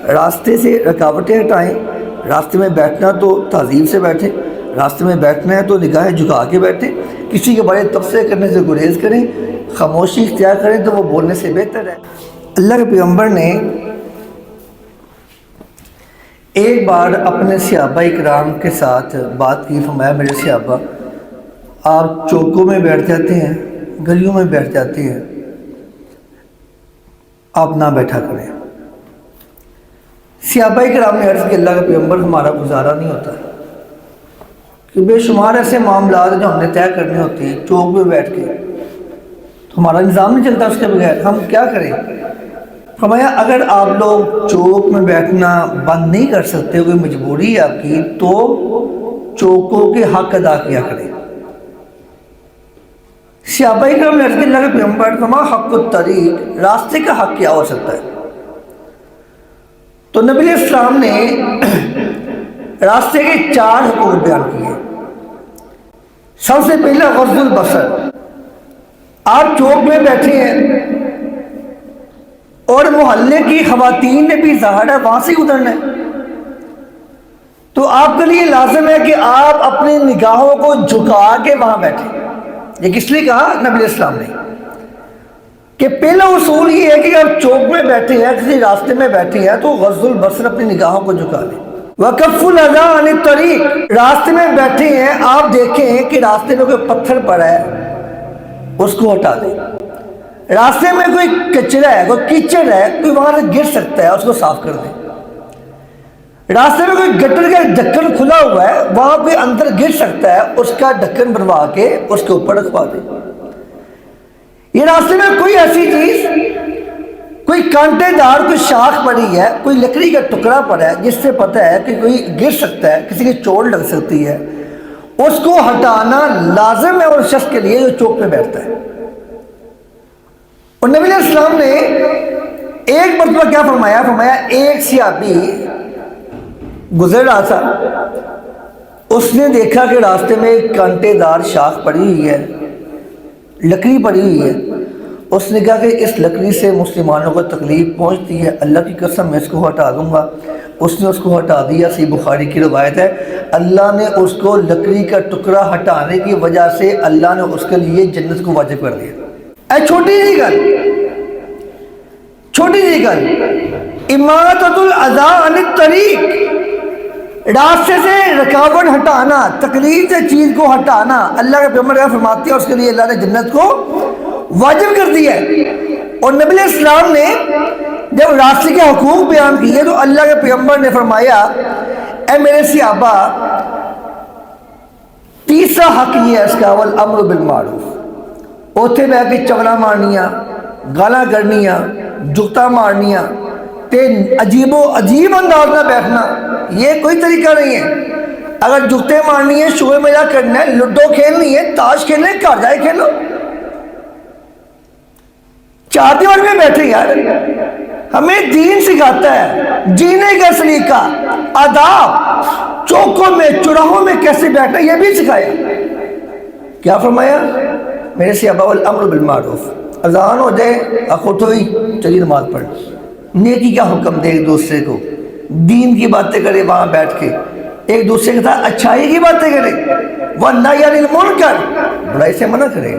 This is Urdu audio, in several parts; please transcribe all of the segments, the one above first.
راستے سے رکاوٹیں ہٹائیں. راستے میں بیٹھنا تو تہذیب سے بیٹھیں, راستے میں بیٹھنا ہے تو نگاہیں جھکا کے بیٹھیں, کسی کے بارے تبصرے کرنے سے گریز کریں, خاموشی اختیار کریں تو وہ بولنے سے بہتر ہے. اللہ کے پیغمبر نے ایک بار اپنے صحابہ اکرام کے ساتھ بات کی. فرمایا میرے صحابہ, آپ چوکوں میں بیٹھ جاتے ہیں, گلیوں میں بیٹھ جاتے ہیں, آپ نہ بیٹھا کریں. صحابہ کرام نے عرض کہ اللہ کا پیغمبر ہمارا گزارا نہیں ہوتا کہ بے شمار ایسے معاملات جو ہم نے طے کرنے ہوتے ہیں چوک میں بیٹھ کے, تو ہمارا نظام نہیں چلتا اس کے بغیر, ہم کیا کریں. فرمایا اگر آپ لوگ چوک میں بیٹھنا بند نہیں کر سکتے, کوئی مجبوری ہے آپ کی, تو چوکوں کے حق ادا کیا کریں. صحابہ کرام نے عرض کہ اللہ کے پیغمبر فرمایا حق الطریق, راستے کا حق کیا ہو سکتا ہے. تو نبی علیہ السلام نے راستے کے 4 حقوق بیان کیے. سب سے پہلا غض البصر. آپ چوک میں بیٹھے ہیں اور محلے کی خواتین نے بھی ظاہر ہے وہاں سے گزرنا ہے, تو آپ کے لیے لازم ہے کہ آپ اپنی نگاہوں کو جھکا کے وہاں بیٹھیں. یہ کس لیے کہا نبی علیہ السلام نے کہ پہلا اصول یہ ہے کہ آپ چوک میں بیٹھے ہیں, کسی راستے میں بیٹھے ہیں, تو غض البصر اپنی نگاہوں کو جھکا لیں. وکف الاذی عن الطریق. راستے میں بیٹھے ہیں, آپ دیکھیں کہ راستے میں کوئی پتھر پڑا ہے, اس کو ہٹا دیں. راستے میں کوئی کچرا ہے, کوئی کیچڑ ہے, کوئی وہاں سے گر سکتا ہے, اس کو صاف کر دیں. راستے میں کوئی گٹر کا ڈھکن کھلا ہوا ہے, وہاں کوئی اندر گر سکتا ہے, اس کا ڈھکن بنوا کے اس کے اوپر رکھوا دیں. یہ راستے میں کوئی ایسی چیز, کوئی کانٹے دار کوئی شاخ پڑی ہے, کوئی لکڑی کا ٹکڑا پڑا ہے جس سے پتہ ہے کہ کوئی گر سکتا ہے, کسی کی چوٹ لگ سکتی ہے, اس کو ہٹانا لازم ہے اس شخص کے لیے جو چوک پہ بیٹھتا ہے. اور نبی علیہ السلام نے ایک مرتبہ کیا فرمایا, فرمایا ایک صحابی گزر رہا تھا, اس نے دیکھا کہ راستے میں ایک کانٹے دار شاخ پڑی ہوئی ہے, لکڑی پڑی ہوئی ہے. اس نے کہا کہ اس لکڑی سے مسلمانوں کو تکلیف پہنچتی ہے, اللہ کی قسم میں اس کو ہٹا دوں گا. اس نے اس کو ہٹا دیا. صحیح بخاری کی روایت ہے, اللہ نے اس کو لکڑی کا ٹکڑا ہٹانے کی وجہ سے اللہ نے اس کے لیے جنت کو واجب کر دیا. اے چھوٹی سی گل, چھوٹی سی گل, اماطۃ الاذی عن الطریق, راستے سے رکاوٹ ہٹانا, تکلیف سے چیز کو ہٹانا, اللہ کے پیغمبر فرماتے ہیں اس کے لیے اللہ نے جنت کو واجب کر دیا ہے. اور نبی علیہ السلام نے جب راستے کے حقوق بیان کیے تو اللہ کے پیغمبر نے فرمایا اے میرے صحابہ, تیسرا حق یہ ہے اس کا, والامر بالمعروف. اوتھے بہ کے چوڑا مارنیاں, گالاں کرنیاں, جگتا مارنیاں, تے عجیب و عجیب انداز میں بیٹھنا, یہ کوئی طریقہ نہیں ہے. اگر جگتے مارنی ہے, شوئے میرا کرنا ہے, لڈو کھیلنی ہے, تاش کھیلنے, گھر جائے کھیلو. چار دیوار میں بیٹھے یار, ہمیں دین سکھاتا ہے جینے کا سلیقہ, آداب, چوکوں میں چوراہوں میں کیسے بیٹھنا یہ بھی سکھایا. کیا فرمایا میرے صحابہ, والامر بالمعروف. اذان ہو جائے اخوت ہوئی, چلیے نماز پڑھ, نیکی کا حکم دے ایک دوسرے کو, دین کی باتیں کرے وہاں بیٹھ کے, ایک دوسرے کے ساتھ اچھائی کی باتیں کرے, والنہی عن المنکر, برائی سے منع کرے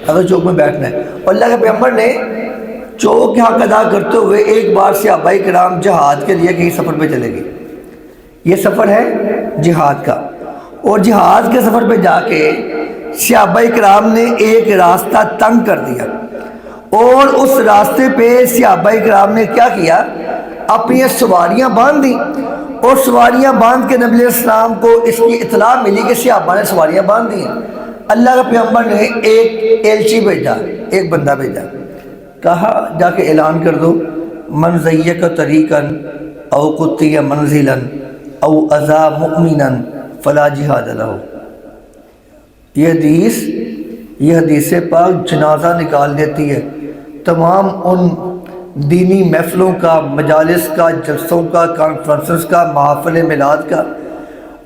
اگر چوک میں بیٹھنا ہے. اور اللہ کے پیغمبر نے چوک کے حق ادا کرتے ہوئے ایک بار صحابہ کرام جہاد کے لیے کہیں سفر پہ چلے گئے. یہ سفر ہے جہاد کا, اور جہاد کے سفر پہ جا کے صحابہ کرام نے ایک راستہ تنگ کر دیا, اور اس راستے پہ صحابہ کرام نے کیا کیا, اپنی سواریاں باندھ دی. اور سواریاں باندھ کے نبی علیہ السلام کو اس کی اطلاع ملی کہ صحابہ نے سواریاں باندھ دی ہیں. اللہ کے پیغمبر نے ایک ایلچی بھیجا, ایک بندہ بھیجا, کہا جا کے اعلان کر دو, من ضیق طریقا او قطع منزلا او اذا مؤمنا فلا جہاد لہ. یہ حدیث پاک جنازہ نکال دیتی ہے تمام ان دینی محفلوں کا, مجالس کا, جلسوں کا, کانفرنسز کا, محافل میلاد کا,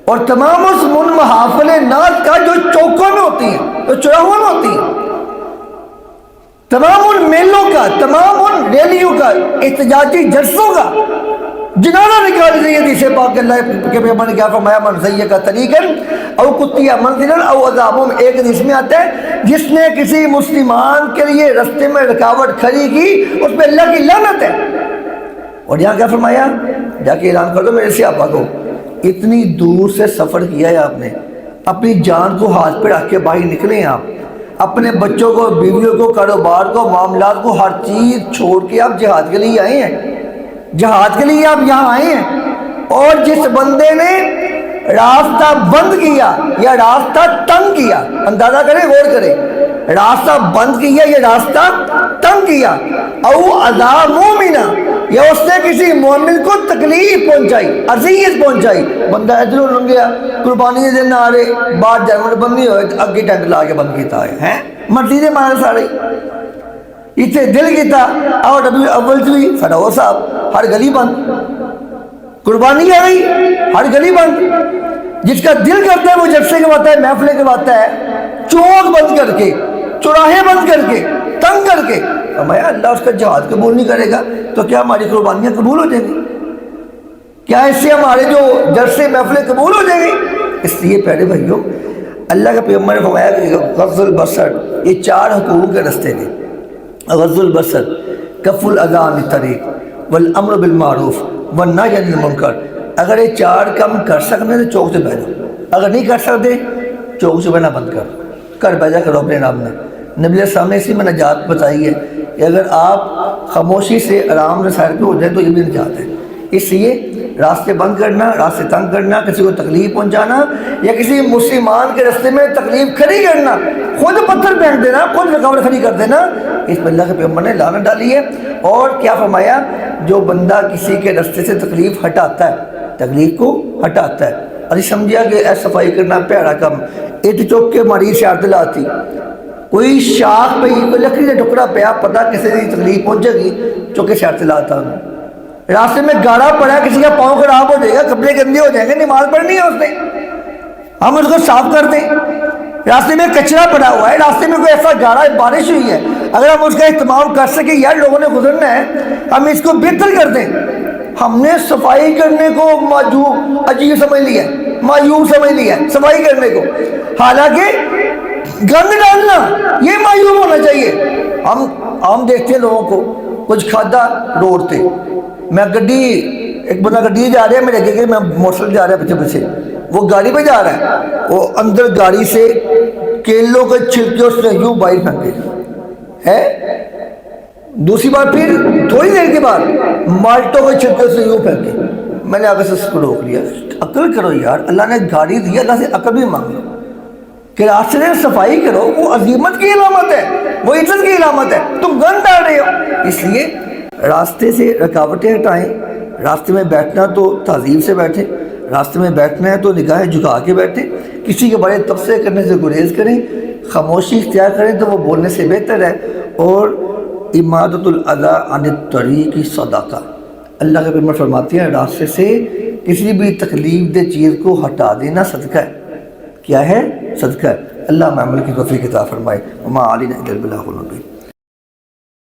اور تمام اس محافل نعت کا جو چوکوں میں ہوتی ہیں, جو چوراہوں میں ہوتی ہیں, تمام ان میلوں کا, تمام ان ریلیوں کا, احتجاجی جلسوں کا, جنازہ نکال دیں حدیث پاک کے اللہ کے پیغمبر نے کیا فرمایا من زیّق طریقا او قطع منزلا او عذابهم، ایک حدیث میں آتا ہے جس نے کسی مسلمان کے لیے رستے میں رکاوٹ کھڑی کی اس پہ اللہ کی لعنت ہے۔ اور یہاں کیا فرمایا، جا کے اعلان کر دو میرے صحابہ کو، اتنی دور سے سفر کیا ہے آپ نے، اپنی جان کو ہاتھ پہ رکھ کے باہر نکلے ہیں آپ، اپنے بچوں کو، بیویوں کو، کاروبار کو، معاملات کو، ہر چیز چھوڑ کے آپ جہاد کے لیے آئے ہیں، جہاد کے لیے آپ یہاں آئے ہیں۔ اور جس بندے نے راستہ بند کیا یا راستہ تنگ کیا، اندازہ کریں، غور کریں، راستہ بند کیا یا راستہ تنگ کیا، او عذاب مومنہ، یا اس نے کسی مومن کو تکلیف پہنچائی، اذیت پہنچائی، بندہ ادھر لنگ گیا، قربانی دن آ رہے، بعد جانور بندی ہوئے، اگے ٹینٹ لا کے بند کیتا ہے، مرضی دے مارے سارے اتنے دل کیتا، اور ربیع اول چلی ساڑھا وہ صاحب، ہر گلی بند، قربانی آ گئی، ہر گلی بند، جس کا دل کرتا ہے وہ جلسے کے آتا ہے، محفلیں کے آتا ہے، چوک بند کر کے، چوراہے بند کر کے، تنگ کر کے، فرمایا اللہ اس کا جہاد قبول نہیں کرے گا تو کیا ہماری قربانیاں قبول ہو جائیں گی؟ کیا اس سے ہمارے جو جلسے محفلیں قبول ہو جائیں گی؟ اس لیے پیارے بھائیوں، اللہ کا پیغمبر نے فرمایا کہ غض البصر، یہ 4 حقوق کے رستے تھے، غض البصر، کف الاذی عن الطریق، والامر بالمعروف والنہی عن المنکر۔ اگر یہ 4 کم کر سکتے تو چوک سے بیٹھ جاؤ، اگر نہیں کر سکتے چوک سے بیٹھنا بند کر بیٹھا کرو اپنے نام میں۔ نبی علیہ السلام نے اسی میں نجات بتائی ہے کہ اگر آپ خاموشی سے آرام سے سائر پہ ہو جائیں تو یہ بھی نجات ہے۔ اس لیے راستے بند کرنا، راستے تنگ کرنا، کسی کو تکلیف پہنچانا یا کسی مسلمان کے راستے میں تکلیف کھڑی کرنا، خود پتھر پھینک دینا، خود رکاوٹ کھڑی کر دینا، اس پر اللہ کے پیغمبر نے لعنت ڈالی ہے۔ اور کیا فرمایا، جو بندہ کسی کے راستے سے تکلیف ہٹاتا ہے، تکلیف کو ہٹاتا ہے، ابھی سمجھیا کہ ایسا صفائی کرنا پیارا کم، ایٹ چوک کے مریض شارت لاتی، کوئی شاخ پہ کوئی لکڑی کا ٹکڑا پیا، پتہ کسی کی تکلیف پہنچے گی، چوکے شارت لاتا ہوں، راستے میں گاڑا پڑا، کسی کا پاؤں خراب ہو جائے گا، کپڑے گندے ہو جائیں گے، نماز پڑھنی ہے اس نے، ہم اس کو صاف کر دیں۔ راستے میں کچرا پڑا ہوا ہے، راستے میں کوئی ایسا گاڑا ہے، بارش ہوئی ہے، اگر ہم اس کا اہتمام کر سکیں، یار لوگوں نے گزرنا ہے، ہم اس کو بہتر کر دیں۔ ہم نے صفائی کرنے کو عجیب سمجھ لیا، معیوب سمجھ لیا صفائی کرنے کو، حالانکہ گند ڈالنا یہ معیوب ہونا چاہیے۔ ہم دیکھتے ہیں لوگوں کو، کچھ کھادا روڈ تے، میں گڈی، ایک بندہ گڈی جا رہا ہے میرے آگے، میں موٹر سائیکل جا رہا ہے پیچھے، وہ گاڑی پہ جا رہا ہے، وہ اندر گاڑی سے کیلوں کے چھلکے اس نے یوں باہر پھینکے ہے، دوسری بار پھر تھوڑی دیر کے بعد مالٹوں کے چھلکے سے یوں پھینکے۔ میں نے آگے سے اس کو روک لیا، عقل کرو یار، اللہ نے گاڑی دی، اللہ سے عقل بھی مانگو کہ راستے میں صفائی کرو، وہ عظیمت کی علامت ہے، وہ عزت کی علامت ہے، تم گند ڈال رہے ہو۔ اس لیے راستے سے رکاوٹیں ہٹائیں، راستے میں بیٹھنا تو تہذیب سے بیٹھیں، راستے میں بیٹھنا ہے تو نگاہیں جھکا کے بیٹھیں، کسی کے بارے تبصرے کرنے سے گریز کریں، خاموشی اختیار کریں تو وہ بولنے سے بہتر ہے۔ اور امادۃ الاذی عن الطریق صدقہ، اللہ کے پیغمبر فرماتے ہیں راستے سے کسی بھی تکلیف دہ چیز کو ہٹا دینا صدقہ ہے۔ کیا ہے؟ صدقہ ہے۔ اللہ ہمیں عمل کی توفیق عطا فرمائے۔ وما علینا الا البلاغ المبین۔